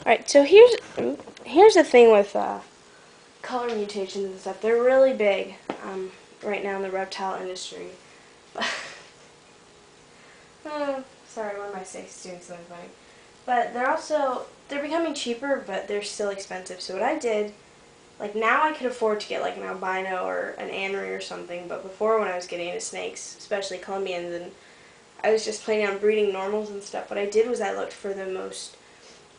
Alright, so here's the thing with color mutations and stuff. They're really big right now in the reptile industry. Sorry, one of my snakes is doing something funny. But they're becoming cheaper, but they're still expensive. So what I did, like now I could afford to get like an albino or an anery or something, but before when I was getting into snakes, especially Columbians, and I was just planning on breeding normals and stuff, what I did was I looked for the most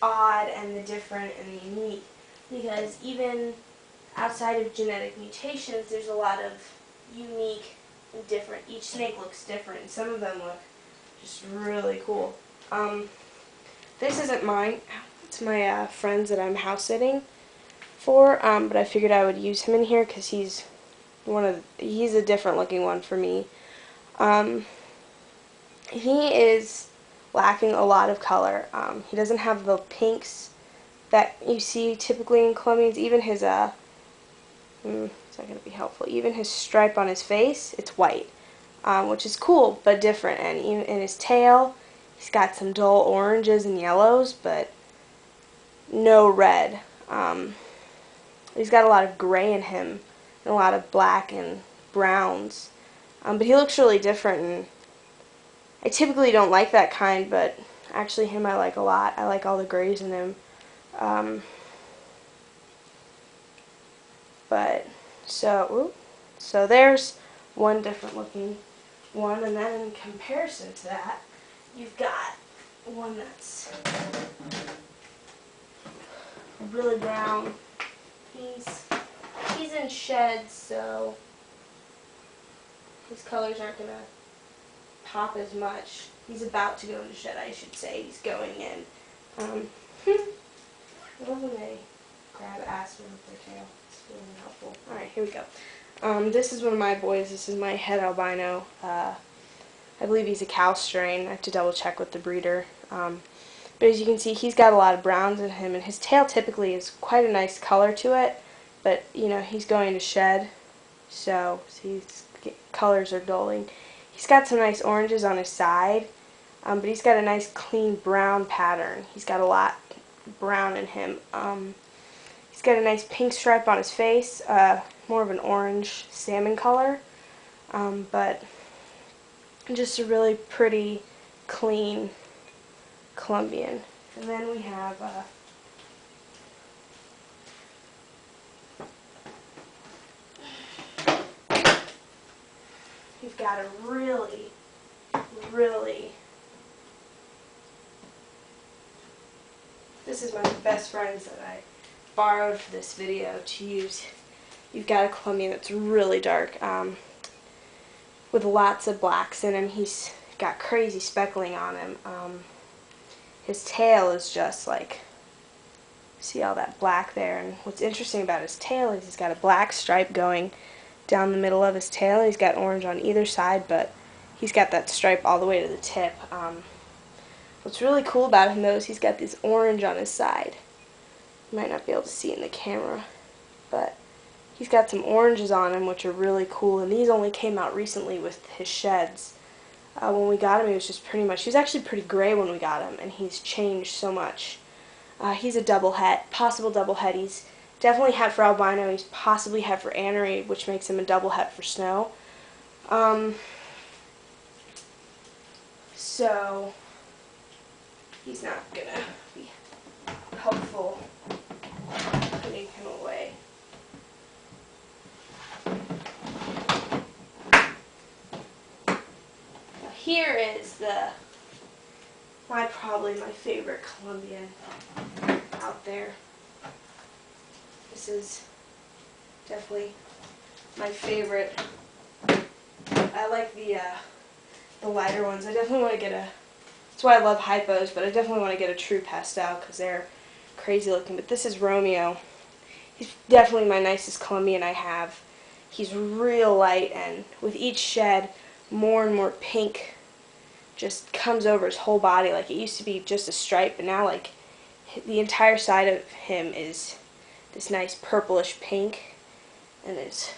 odd and the different and the unique, because even outside of genetic mutations, there's a lot of unique and different. Each snake looks different, and some of them look just really cool. This isn't mine. It's my friend's that I'm house sitting for, but I figured I would use him in here because he's a different looking one for me. He is lacking a lot of color. He doesn't have the pinks that you see typically in Columbians. Even his it's not going to be helpful. Even his stripe on his face, it's white, which is cool but different. And even in his tail, he's got some dull oranges and yellows, but no red. He's got a lot of gray in him and a lot of black and browns. But he looks really different, and I typically don't like that kind, but actually him I like a lot. I like all the grays in him. So there's one different looking one, and then in comparison to that, you've got one that's really brown. He's in sheds, so his colors aren't going to pop as much. He's about to go into shed, I should say. He's going in. I love when they grab aspen with their tail. It's really helpful. Alright, here we go. This is one of my boys. This is my het albino. I believe he's a cow strain. I have to double check with the breeder. But as you can see, he's got a lot of browns in him, and his tail typically is quite a nice color to it. But, you know, he's going to shed, so his colors are dulling. He's got some nice oranges on his side, but he's got a nice clean brown pattern. He's got a lot brown in him. He's got a nice pink stripe on his face, more of an orange salmon color, but just a really pretty, clean Columbian. And then we have we've got a really this is my best friend's that I borrowed for this video to use. You've got a Columbian that's really dark, with lots of blacks in him. He's got crazy speckling on him. His tail is just like, see all that black there, and what's interesting about his tail is he's got a black stripe going down the middle of his tail. He's got orange on either side, but he's got that stripe all the way to the tip. What's really cool about him though is he's got this orange on his side. You might not be able to see in the camera, but he's got some oranges on him which are really cool, and these only came out recently with his sheds. When we got him, he was just pretty much, he was actually pretty gray when we got him, and he's changed so much. He's a double het, possible double het. He's definitely het for albino. He's possibly het for anery, which makes him a double het for snow. So he's not gonna be helpful putting him away. Now here is probably my favorite Columbian out there. This is definitely my favorite. I like the lighter ones. I definitely want to get that's why I love hypos, but I definitely want to get a true pastel because they're crazy looking. But this is Romeo. He's definitely my nicest Columbian I have. He's real light, and with each shed, more and more pink just comes over his whole body. Like, it used to be just a stripe, but now like the entire side of him is this nice purplish pink, and his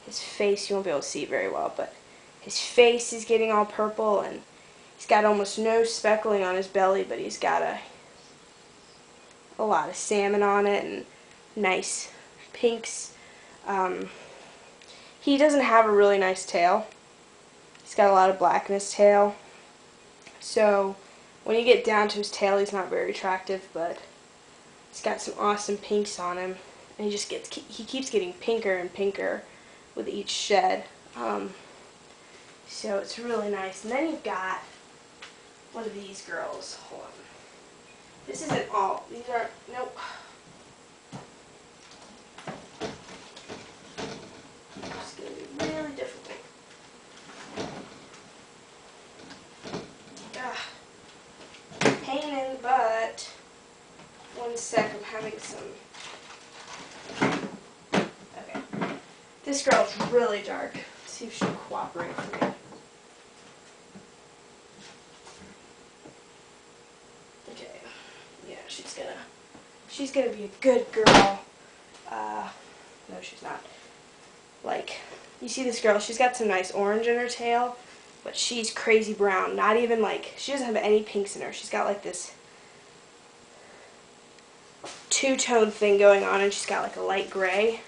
face, you won't be able to see it very well, but his face is getting all purple, and he's got almost no speckling on his belly, but he's got a lot of salmon on it and nice pinks. He doesn't have a really nice tail. He's got a lot of black in his tail. So when you get down to his tail, he's not very attractive, but he's got some awesome pinks on him. And he keeps getting pinker and pinker with each shed. So it's really nice. And then you've got one of these girls. Hold on. This isn't all. These are, nope. It's going to be really difficult. Pain in the butt. One sec, I'm having some. Okay. This girl's really dark. Let's see if she'll cooperate for me. Okay. Yeah, she's gonna be a good girl. No, she's not. Like, you see this girl, she's got some nice orange in her tail, but she's crazy brown. Not even like, she doesn't have any pinks in her. She's got like this two-tone thing going on, and she's got like a light gray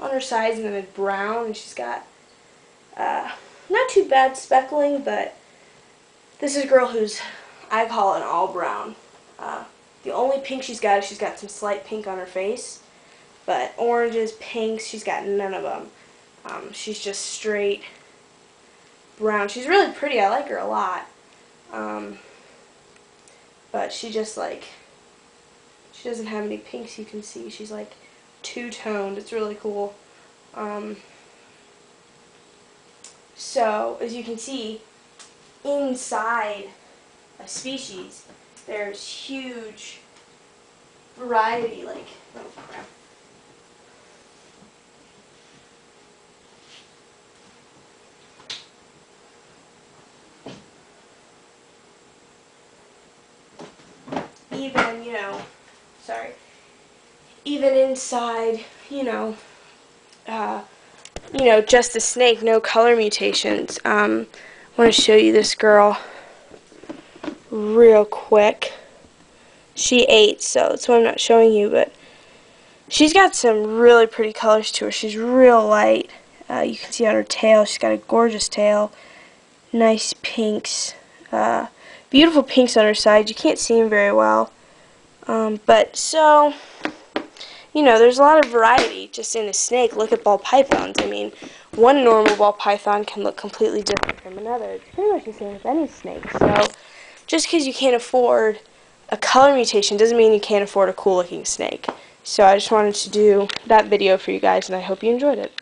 on her sides and then a brown, and she's got not too bad speckling, but this is a girl who's, I call an all brown. The only pink she's got is she's got some slight pink on her face, but oranges, pinks, she's got none of them. She's just straight brown. She's really pretty. I like her a lot. But she just like, she doesn't have any pinks you can see. She's like two-toned. It's really cool. So, as you can see, inside a species, there's huge variety, like, oh crap. Even, even inside, just a snake, no color mutations. I want to show you this girl real quick. She ate, so that's why I'm not showing you, but she's got some really pretty colors to her. She's real light. You can see on her tail, she's got a gorgeous tail. Nice pinks. Beautiful pinks on her side. You can't see them very well. But so, there's a lot of variety just in a snake. Look at ball pythons. I mean, one normal ball python can look completely different from another. It's pretty much the same with any snake. So, just because you can't afford a color mutation doesn't mean you can't afford a cool looking snake. So I just wanted to do that video for you guys, and I hope you enjoyed it.